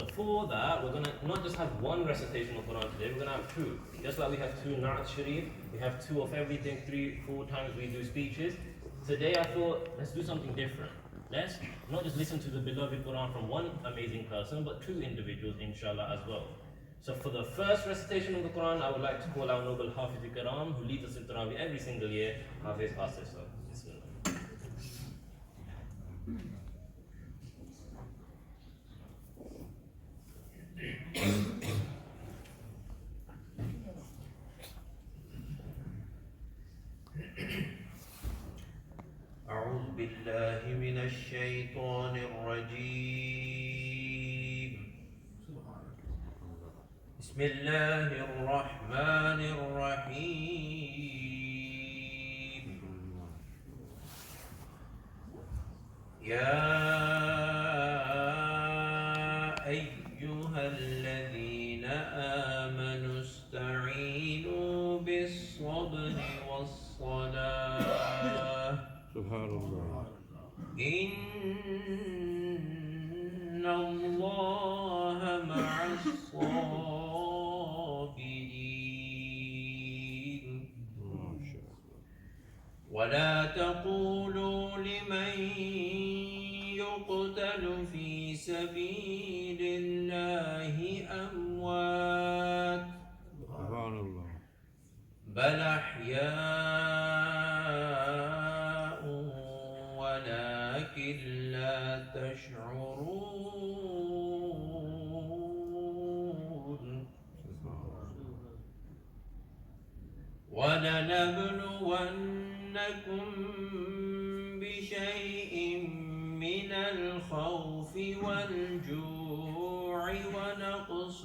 So for that, we're going to not just have one recitation of Quran today, we're going to have two. Just like we have two Naat Shareef, we have two of everything, 3-4 times we do speeches. Today I thought, let's do something different. Let's not just listen to the beloved Quran from one amazing person, but two individuals, inshallah, as well. So for the first recitation of the Quran, I would like to call our noble Hafiz Karam, who leads us in Tarawih every single year, Hafiz Hassan. أعوذ بالله من الشيطان الرجيم بسم الله الرحمن الرحيم يا أيها الذين آمنوا استعينوا بالصبر والصلاة سبحان الله إن الله مع الصابرين ولا تقولوا لمن يقتل في سبيل الله أموات سبحان الله بل أحياء ولكن لا تشعرون ولنبلونكم بشيء من الخوف والجوع ونقص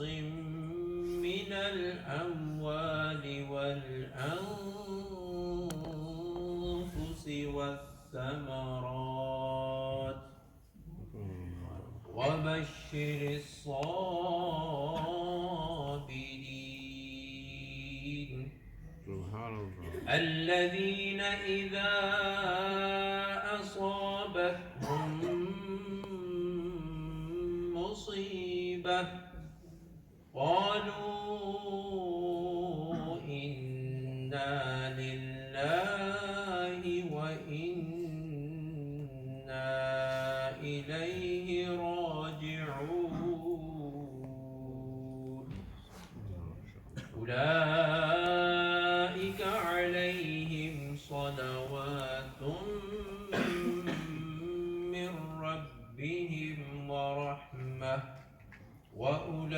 من الأموال والأنفس والثمرات وبشر الصابرين سبحان الله الذين إذا أصابتهم مصيبة قالوا إنا لله وإنا إليه راجعون أولئك عليهم صلوات من ربهم ورحمة وأولئك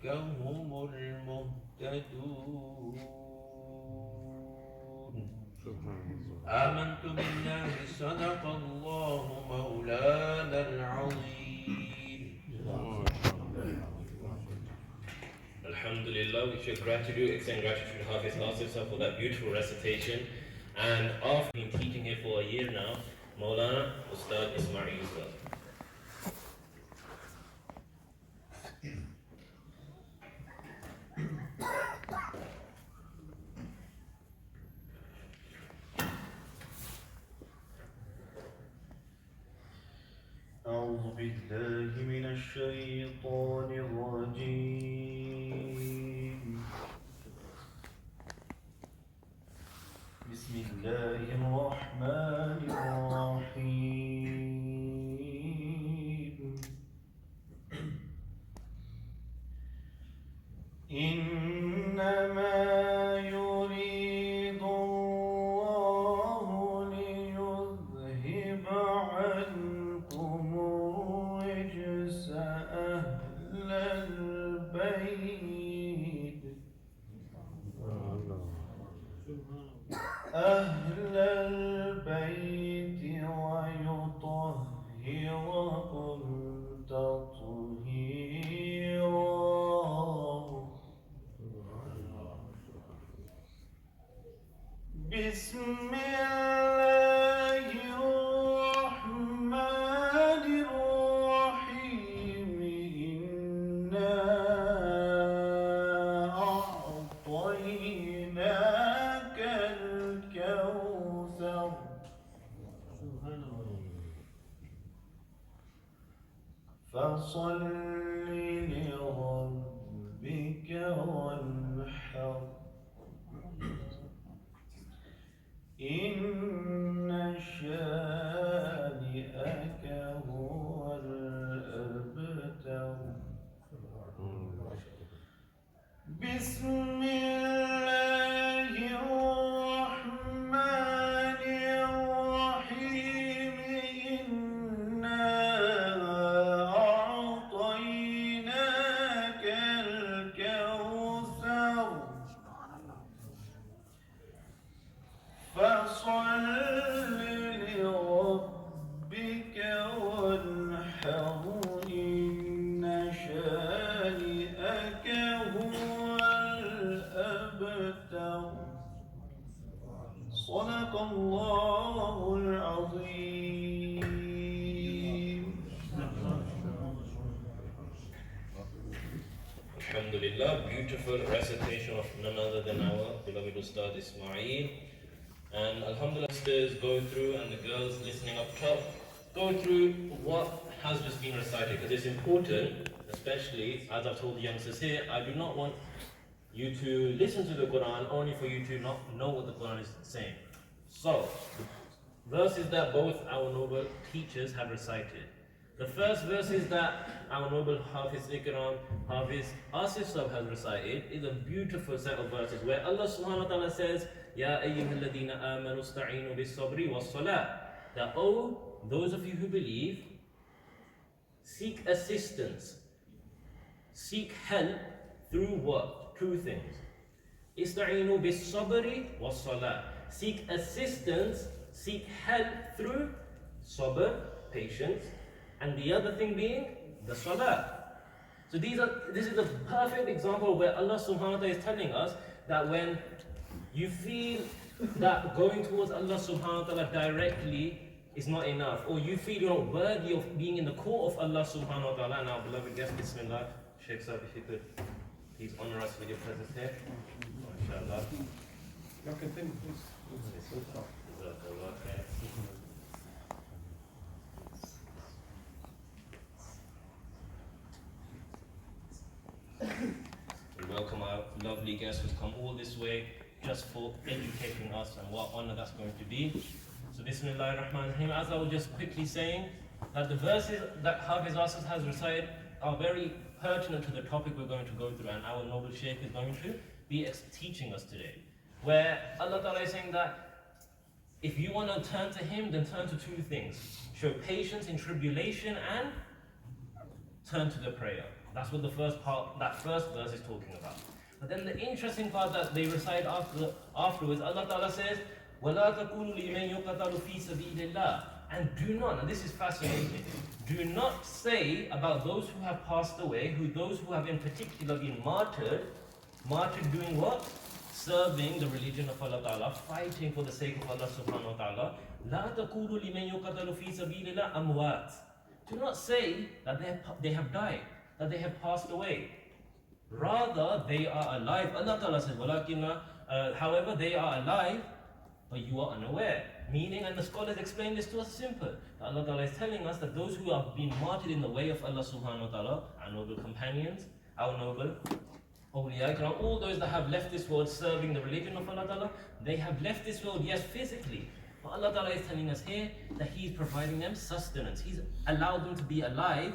هم المهتدون آمنت بالله صدق الله مولانا العظيم. Alhamdulillah, we should extend gratitude to Hafiz Nasir for that beautiful recitation. And after been teaching here for a year now, Maulana Ustad Ismail Ismail. أعوذ بالله من الشيطان الرجيم بسم الله الرحمن الرحيم إنما يريد الله ليذهب عنكم الرجس أهل البيت ويطهركم تطهيرا بسم الله الرحمن الرحيم إنا لربك وانحر إن شانئك هو الأبتر بسم الله الرحمن الرحيم إنا أعطيناك الكوثر فصل لربك وانحر إن شانئك هو الأبتر صدق الله العظيم. Alhamdulillah, beautiful recitation of none other than our beloved Ustad Ismail. And Alhamdulillah, sisters go through, and the girls listening up top, go through what has just been recited, because it's important, especially as I've told the youngsters here, I do not want you to listen to the Quran only for you to not know what the Quran is saying. So, the verses that both our noble teachers have recited. The first verses that our noble Hafiz Ikram, Hafiz Asif Sahib has recited is a beautiful set of verses where Allah subhanahu wa ta'ala says, Ya ayyuhalladhina amanu sta'inu bis-sabri was-salat. That, oh, those of you who believe, seek assistance, seek help through what? Two things. Ista'inu bis-sabri was-salat. Seek assistance, seek help through sabr, patience, and the other thing being the salat. So this is a perfect example where Allah subhanahu wa ta'ala is telling us that when you feel that going towards Allah subhanahu wa ta'ala directly is not enough, or you feel you're not worthy of being in the court of Allah subhanahu wa ta'ala, and our beloved guest, Bismillah, Shaykh Sahib, if you could please honor us with your presence here. MashaAllah. We welcome our lovely guests who's come all this way just for educating us, and what honor that's going to be. So Bismillah ar-Rahman ar-Rahim, as I was just quickly saying, that the verses that Hafiz Asad has recited are very pertinent to the topic we're going to go through, and our noble Shaykh is going to be teaching us today. Where Allah Ta'ala is saying that if you want to turn to Him, then turn to two things. Show patience in tribulation and turn to the prayer. That's what the first verse is talking about. But then the interesting part that they recite afterwards, Allah Ta'ala says, وَلَا تَقُولُوا لِمَنْ يُقَتَلُ فِي سَبِيلِ اللَّهِ. And do not, and this is fascinating, do not say about those who have passed away, those who have in particular been martyred doing what? Serving the religion of Allah Ta'ala, fighting for the sake of Allah Subhanahu wa Ta'ala. لَا تَقُولُوا لِمَنْ يُقَتَلُ فِي سَبِيلِ اللَّهِ أَمْوَاتٍ. Do not say that they have died, that they have passed away. Rather, they are alive. Allah Ta'ala says, however, they are alive, but you are unaware. Meaning, and the scholars explain this to us simple. Allah Ta'ala is telling us that those who have been martyred in the way of Allah Subhanahu wa Ta'ala, our noble companions, our noble awliya, all those that have left this world serving the religion of Allah Ta'ala, they have left this world, yes, physically. But Allah Ta'ala is telling us here that He's providing them sustenance. He's allowed them to be alive,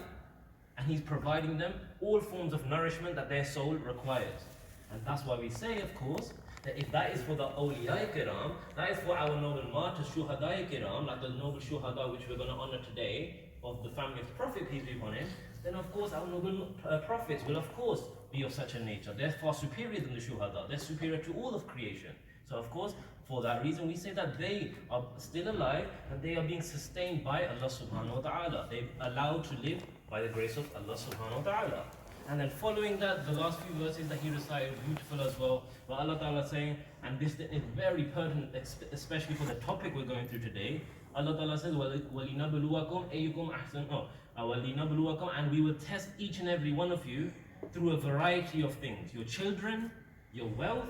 and He's providing them all forms of nourishment that their soul requires. And that's why we say, of course, that if that is for the awliya kiram, that is for our noble martyrs, shuhada kiram, like the noble shuhada which we're going to honor today, of the family of the Prophet, peace be upon him, then of course our noble prophets will of course be of such a nature. They're far superior than the shuhada. They're superior to all of creation. So of course, for that reason, we say that they are still alive and they are being sustained by Allah subhanahu wa ta'ala. They're allowed to live by the grace of Allah subhanahu wa ta'ala. And then following that, the last few verses that he recited were beautiful as well. Where Allah Ta'ala is saying, and this is very pertinent, especially for the topic we're going through today. Allah Ta'ala says, وَلِنَبْلُوَكُمْ أَيُّكُمْ أَحْسَنُ وَلِنَبْلُوَكُمْ, and we will test each and every one of you through a variety of things. Your children, your wealth,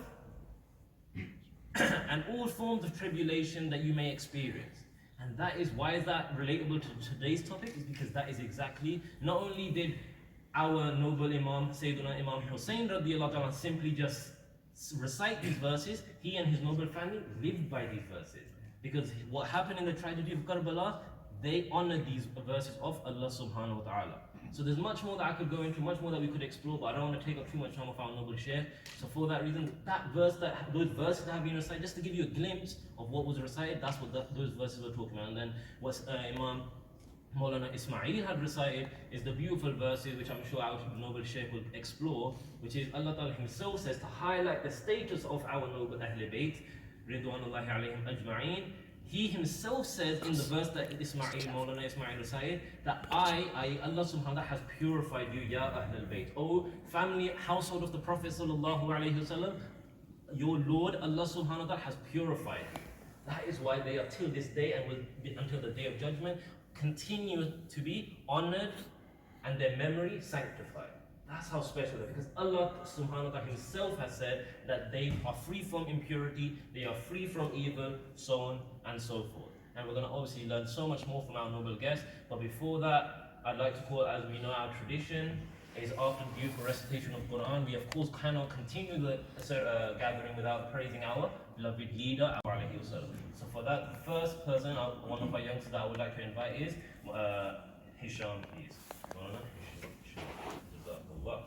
and all forms of tribulation that you may experience. And that is why is that relatable to today's topic, is because that is exactly, not only did our noble Imam, Sayyiduna Imam Hussain radiallahu ta'ala, simply just recite these verses. He and his noble family lived by these verses. Because what happened in the tragedy of Karbala, they honored these verses of Allah subhanahu wa ta'ala. So there's much more that I could go into, much more that we could explore, but I don't want to take up too much time of our noble Shaykh. So for that reason, those verses that have been recited, just to give you a glimpse of what was recited, that's what those verses were talking about. And then what Imam Maulana Ismail had recited is the beautiful verses which I'm sure our noble Shaykh will explore, which is Allah Ta'ala himself says to highlight the status of our noble Ahl Bayt, Ridwanullahi alayhim ajma'een. He himself says in the verse that Maulana Ismail recited, that I, Allah subhanahu wa ta'ala has purified you, Ya Ahlul Bayt. O family, household of the Prophet sallallahu alayhi wasallam, your Lord Allah subhanahu wa ta'ala has purified you. That is why they are till this day and will be until the day of judgment continue to be honored and their memory sanctified. That's how special it is, because Allah subhanahu wa ta'ala himself has said that they are free from impurity, they are free from evil, so on and so forth. And we're going to obviously learn so much more from our noble guest, but before that, I'd like to call, as we know our tradition, is after the beautiful recitation of Quran, we of course cannot continue the gathering without praising our beloved leader, عليه وسلم. So for that, the first person, one of our youngsters that I would like to invite is Hisham, please. Jazakallah.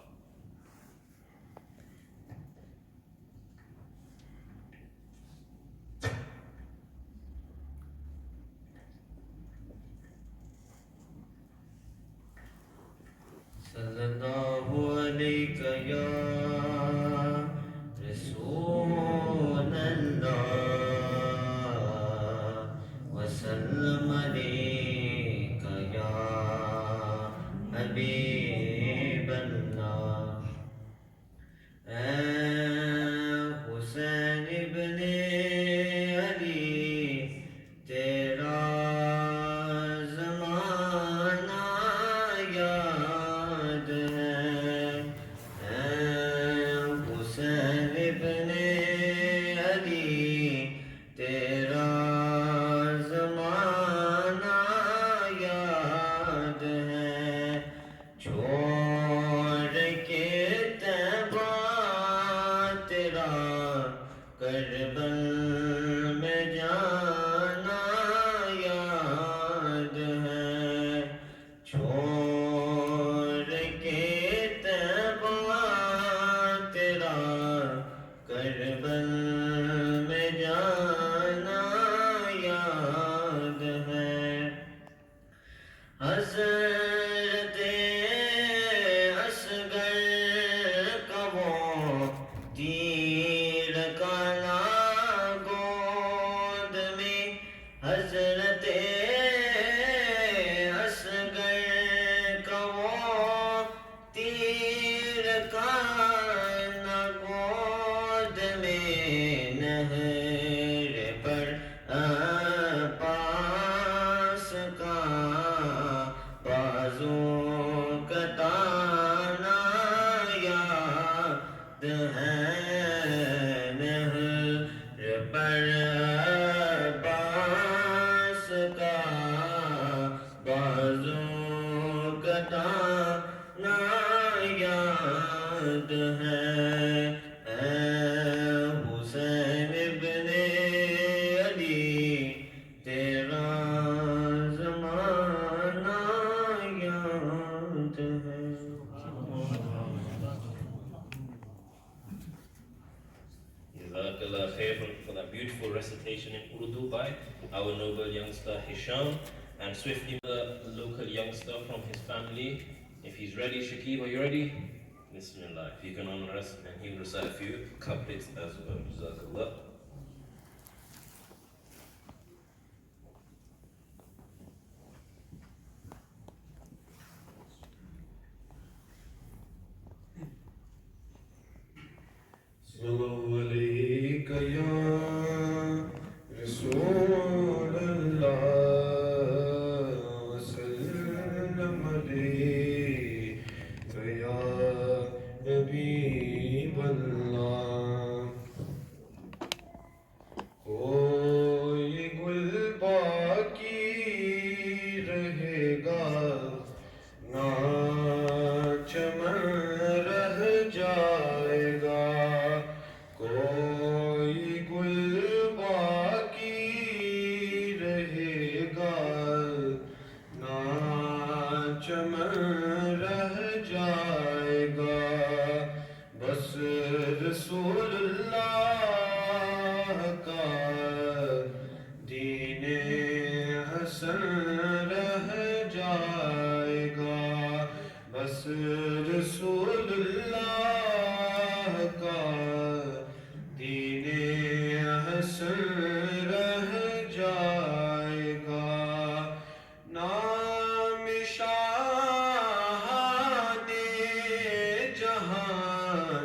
Sallallahu alayka ya Rasulallah, wa sallam alayka ya Habiballah. Hussain ibn Ali, tera zamana yaad hai. Hussain ibn Ali, tera zamana yaad hai. چھوڑ کے تیبہ تیرا کربل میں جانا یاد ہے. چھوڑ کے تیبہ تیرا کربل میں جانا یاد ہے. حضرت اصغر کا وہ تیر کالا گود میں. حضرت اصغر کا وہ تیر کالا گود میں. نہر پر عباس کا بازو کتانا یاد ہے. نہر پر عباس کا بازو کتانا یاد ہے. حسین ابن علی, تیرا زمانہ یاد ہے. Jazakallah khair for that beautiful recitation in Urdu by our noble youngster Hisham, and swiftly the local youngster from his family. If he's ready, Shakib, are you ready? Bismillah. If you can honor us, and he'll recite a few couplets as well. Jazakallah. Sallallahu alayka ya Rasulallah, wa sallam alayka ya Habiballah. کوئی گل باقی رہے گا نعت چمن رہ جائے گا کوئی گل باقی رہے گا نہ چمن رہ جائے گا بس رسول اللہ کا دین حسن رہ جائے گا بس رسول اللہ کا دین حسن رہ جائے گا نام شاہان جہان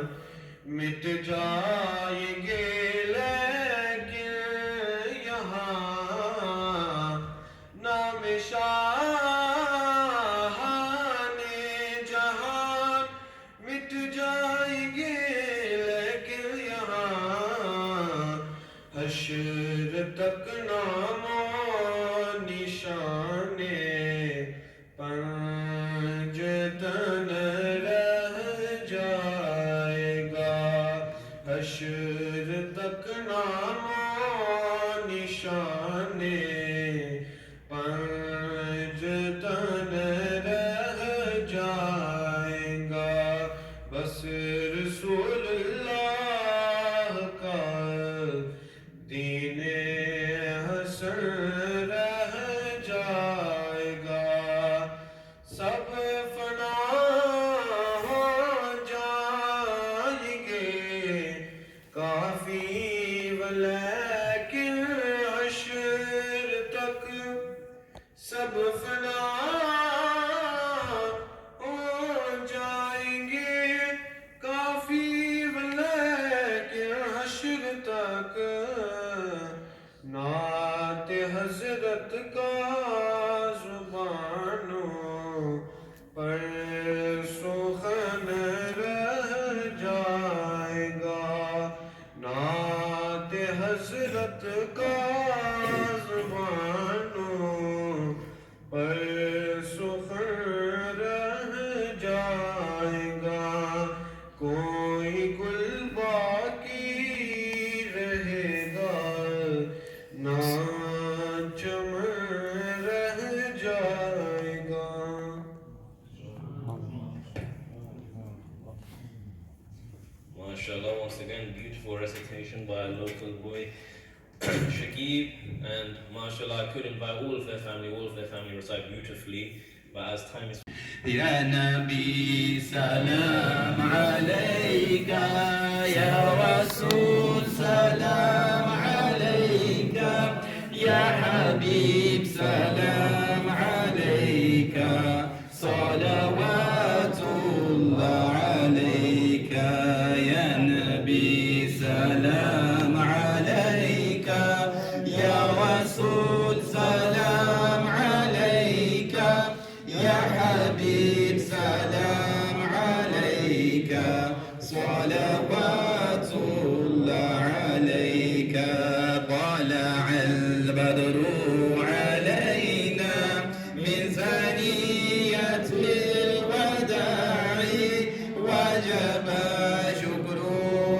مٹ جائیں گے لیکن یہاں نام شاہان جہان مٹ جائیں گے لیکن یہاں حشر تک نام و نشان پنجتن رہ جائے گا حشر تک نام و نشان پنجتن رہ جائے گا بس رسول اللہ کا دین حسن رہ جائے گا سب فنا ہو جائیں گے کافی ولیکن حشر تک سب فنا ہو جائیں گے کافی ولیکن حشر تک نعت حضرت کا زبانوں پر سخن رہ جائے گا نعت حضرت کا زبانوں پر سخن رہ جائے گا کوئی گل باقی رہے گا نہ چمن رہ جائے گا MashaAllah, once again, beautiful recitation by a local boy, Shaykh, and MashaAllah, I could invite all of their family recite beautifully, but as time is يا نبي سلام عليك يا رسول سلام عليك يا حبيب سلام عليك صلوات الله عليك يا نبي سلام عليك يا رسول سلام عليك يا حبيب سلام عليك صلوات الله عليك طلع البدر علينا من ثنية الوداع وجب شكر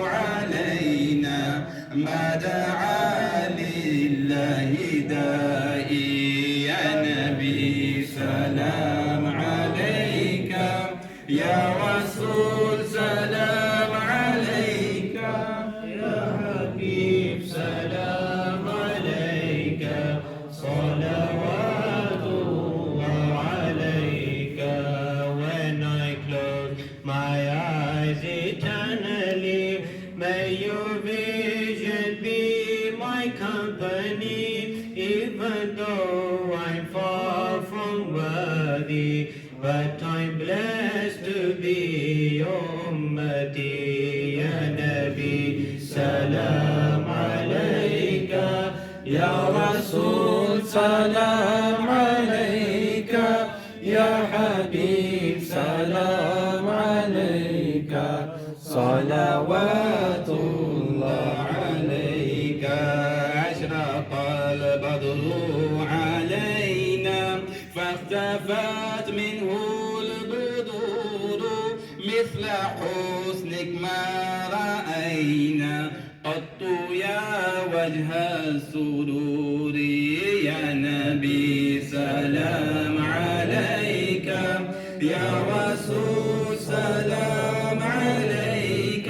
علينا ما دعا لله داعي يا نبي سلام عليك يا رسول سلام عليك يا حبيب سلام عليك صلوات الله عليك when I close my eyes eternally may your vision be my company even though I'm far from worthy but I'm blessed to be your ummati ya Nabi salam alayka ya Rasul salam alayka ya Habib salam alayka salawatullah alayka أشرق البدر علينا فاختفت منه البدور مثل حسنك ما رأينا قط يا وجه السرور يا نبي سلام عليك يا رسول سلام عليك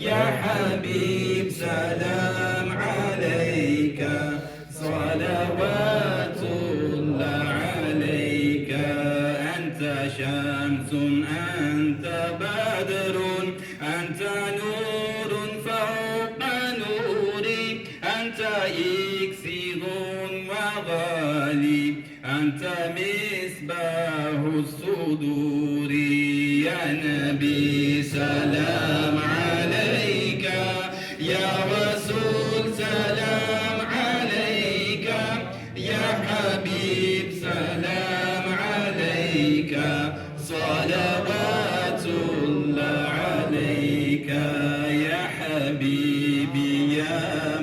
يا حبيب سلام عليك صلوات الله عليك أنت شمس أنت بدر أنت نور فوق نوري أنت إكسير وغالي أنت مصباح الصدور يا نبي سلام عليك يا رسول سلام عليك يا حبيب سلام عليك صلوات الله عليك يا حبيبي يا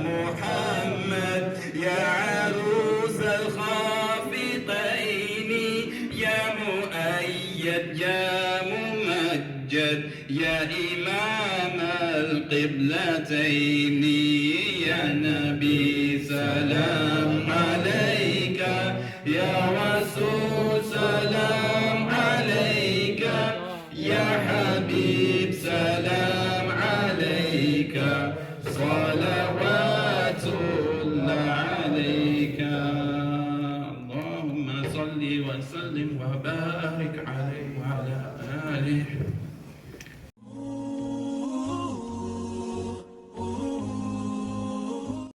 محمد يا عروس الخافقين يا مؤيد يا ممجد يا إمام القبلتين يا نبي سلام عليك يا رسول سلام عليك يا حبيب سلام عليك صلوات